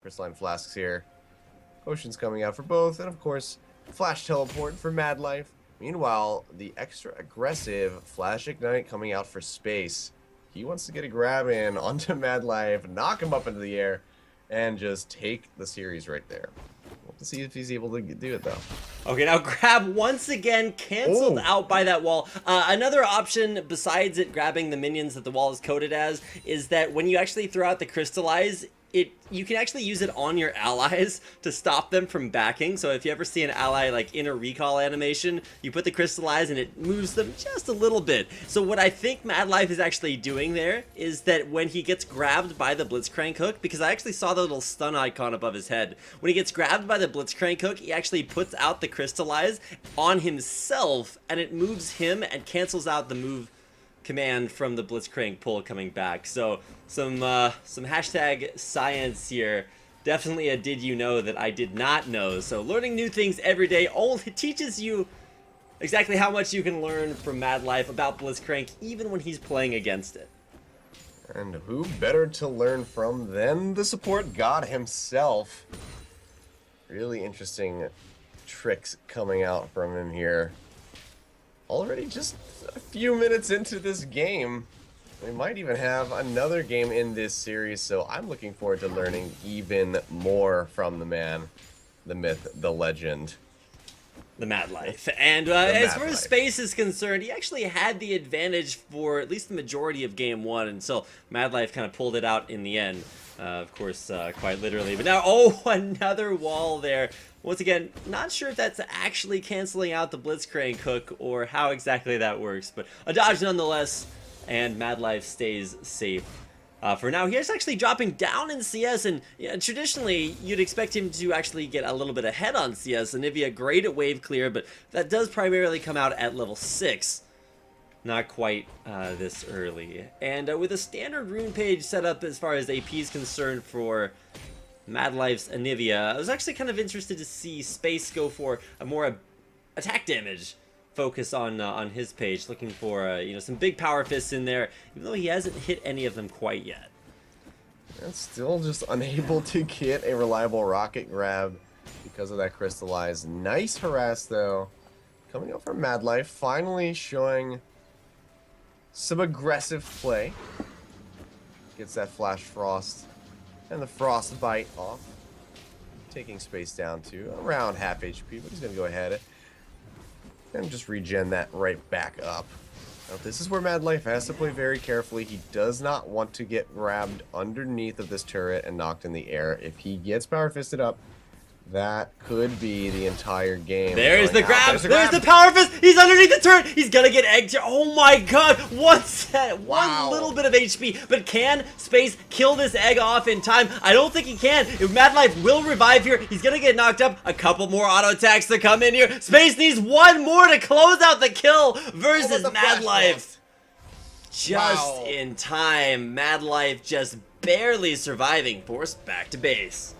Crystalline Flasks here. Potions coming out for both, and of course, Flash Teleport for MadLife. Meanwhile, the extra aggressive Flash Ignite coming out for Space. He wants to get a grab in onto MadLife, knock him up into the air, and just take the series right there. We'll have to see if he's able to do it, though. Okay, now grab once again canceled out by that wall. Another option besides it grabbing the minions that the wall is coded as is that when you actually throw out the Crystallize, you can actually use it on your allies to stop them from backing. So if you ever see an ally like in a recall animation, you put the Crystallize and it moves them just a little bit. So what I think MadLife is actually doing there is that when he gets grabbed by the Blitzcrank hook, because I actually saw the little stun icon above his head, when he gets grabbed by the Blitzcrank hook, he actually puts out the Crystallize on himself and it moves him and cancels out the move command from the Blitzcrank pull coming back. So some hashtag science here. Definitely a did you know that I did not know. So learning new things every day only teaches you exactly how much you can learn from MadLife about Blitzcrank even when he's playing against it. And who better to learn from than the support god himself? Really interesting tricks coming out from him here. Already just a few minutes into this game. We might even have another game in this series, so I'm looking forward to learning even more from the man, the myth, the legend. The MadLife. And as far as Space is concerned, he actually had the advantage for at least the majority of game one until MadLife kind of pulled it out in the end. Of course, quite literally. But now, oh, another wall there. Once again, not sure if that's actually canceling out the Blitzcrank hook or how exactly that works, but a dodge nonetheless, and MadLife stays safe. For now, he's actually dropping down in CS, and traditionally, you'd expect him to actually get a little bit ahead on CS. Anivia great at wave clear, but that does primarily come out at level 6. Not quite this early. And with a standard rune page set up as far as AP is concerned for MadLife's Anivia, I was actually kind of interested to see Space go for a more attack damage focus on his page, looking for some big power fists in there, even though he hasn't hit any of them quite yet. And still just unable to get a reliable rocket grab because of that Crystallize. Nice harass though, coming out from MadLife, finally showing some aggressive play. Gets that Flash Frost and the Frostbite off, taking Space down to around half HP, but he's gonna go ahead and just regen that right back up. Now this is where MadLife has to play very carefully. He does not want to get grabbed underneath of this turret and knocked in the air. If he gets power fisted up, that could be the entire game. There's the grab. There's the power fist. He's underneath the turret. He's gonna get egged. Oh my god. One set. One little bit of HP. But can Space kill this egg off in time? I don't think he can. If MadLife will revive here, he's gonna get knocked up. A couple more auto attacks to come in here. Space needs one more to close out the kill versus MadLife. Just in time. MadLife just barely surviving. Forced back to base.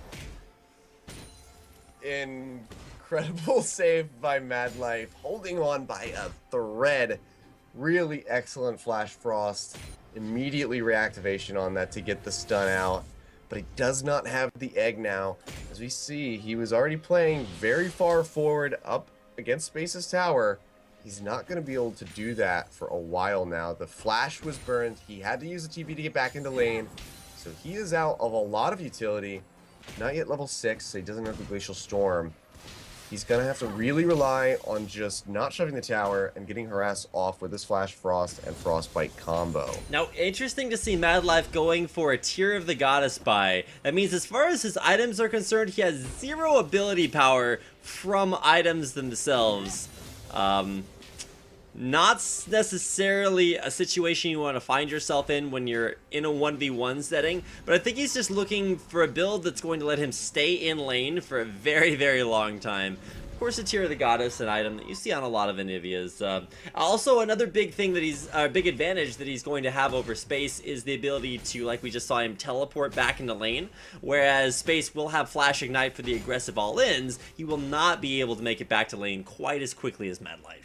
Incredible save by MadLife, holding on by a thread. Really excellent Flash Frost. Immediately reactivation on that to get the stun out. But he does not have the egg now. As we see, he was already playing very far forward up against Space's tower. He's not going to be able to do that for a while now. The Flash was burned. He had to use the TP to get back into lane. So he is out of a lot of utility. Not yet level 6, so he doesn't have the Glacial Storm. He's going to have to really rely on just not shoving the tower and getting harassed off with this Flash Frost and Frostbite combo. Now, interesting to see MadLife going for a Tear of the Goddess buy. That means as far as his items are concerned, he has 0 ability power from items themselves. Not necessarily a situation you want to find yourself in when you're in a 1v1 setting, but I think he's just looking for a build that's going to let him stay in lane for a very, very long time. Of course, a Tear of the Goddess, an item that you see on a lot of Anivias. Also, another big thing that big advantage that he's going to have over Space is the ability to, like we just saw him, teleport back into lane. Whereas Space will have Flash Ignite for the aggressive all-ins, he will not be able to make it back to lane quite as quickly as MadLife.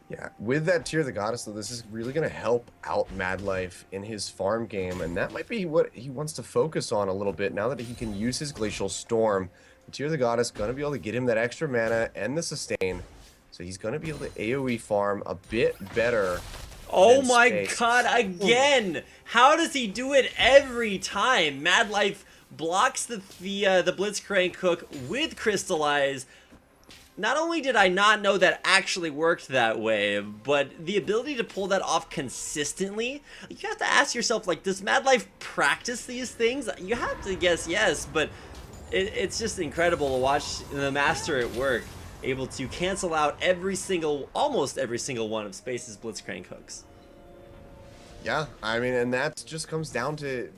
Yeah, with that Tear of the Goddess, though, this is really going to help out MadLife in his farm game, and that might be what he wants to focus on a little bit now that he can use his Glacial Storm. The Tear of the Goddess going to be able to get him that extra mana and the sustain, so he's going to be able to AoE farm a bit better. Oh my god, again! How does he do it every time? MadLife blocks the Blitzcrank hook with Crystallize. Not only did I not know that actually worked that way, but the ability to pull that off consistently, you have to ask yourself, like, does MadLife practice these things? You have to guess yes, but it's just incredible to watch the master at work, able to cancel out almost every single one of Space's Blitzcrank hooks. Yeah, I mean, and that just comes down to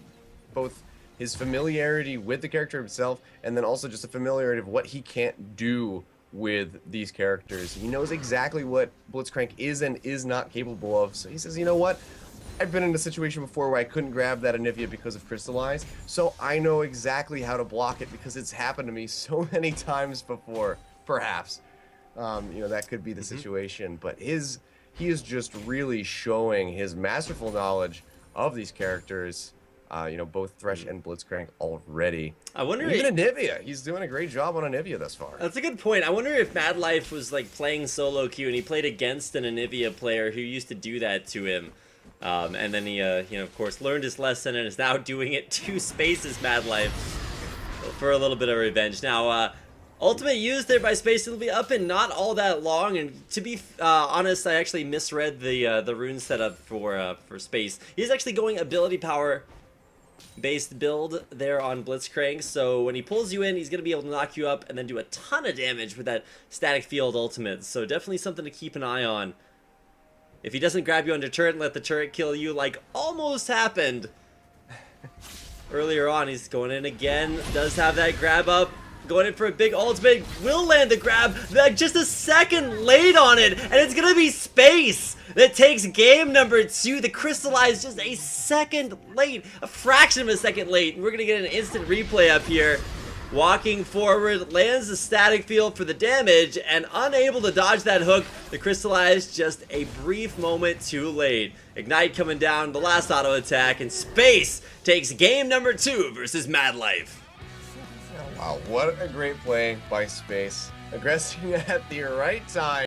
both his familiarity with the character himself, and then also just a familiarity of what he can't do with these characters. He knows exactly what Blitzcrank is and is not capable of, so he says, you know what? I've been in a situation before where I couldn't grab that Anivia because of Crystallize, so I know exactly how to block it because it's happened to me so many times before, perhaps. You know, that could be the situation, but he is just really showing his masterful knowledge of these characters, you know, both Thresh and Blitzcrank already. I wonder even Anivia, he's doing a great job on Anivia thus far. That's a good point. I wonder if MadLife was like playing solo queue and he played against an Anivia player who used to do that to him. And then he, you know, of course, learned his lesson and is now doing it to Space's MadLife for a little bit of revenge. Now, ultimate used there by Space. It'll be up in not all that long. And to be honest, I actually misread the rune setup for Space. He's actually going ability power based build there on Blitzcrank, so when he pulls you in, he's going to be able to knock you up and then do a ton of damage with that static field ultimate, so definitely something to keep an eye on. If he doesn't grab you under turret and let the turret kill you, like almost happened earlier on, he's going in again, does have that grab up, going in for a big ultimate, will land the grab, just a second late on it, and it's going to be Space that takes game number 2. The Crystallize just a second late, a fraction of a second late. We're going to get an instant replay up here. Walking forward, lands the static field for the damage, and unable to dodge that hook. The Crystallize just a brief moment too late. Ignite coming down, the last auto attack, and Space takes game number 2 versus MadLife. Wow, what a great play by Space. Aggressing at the right time.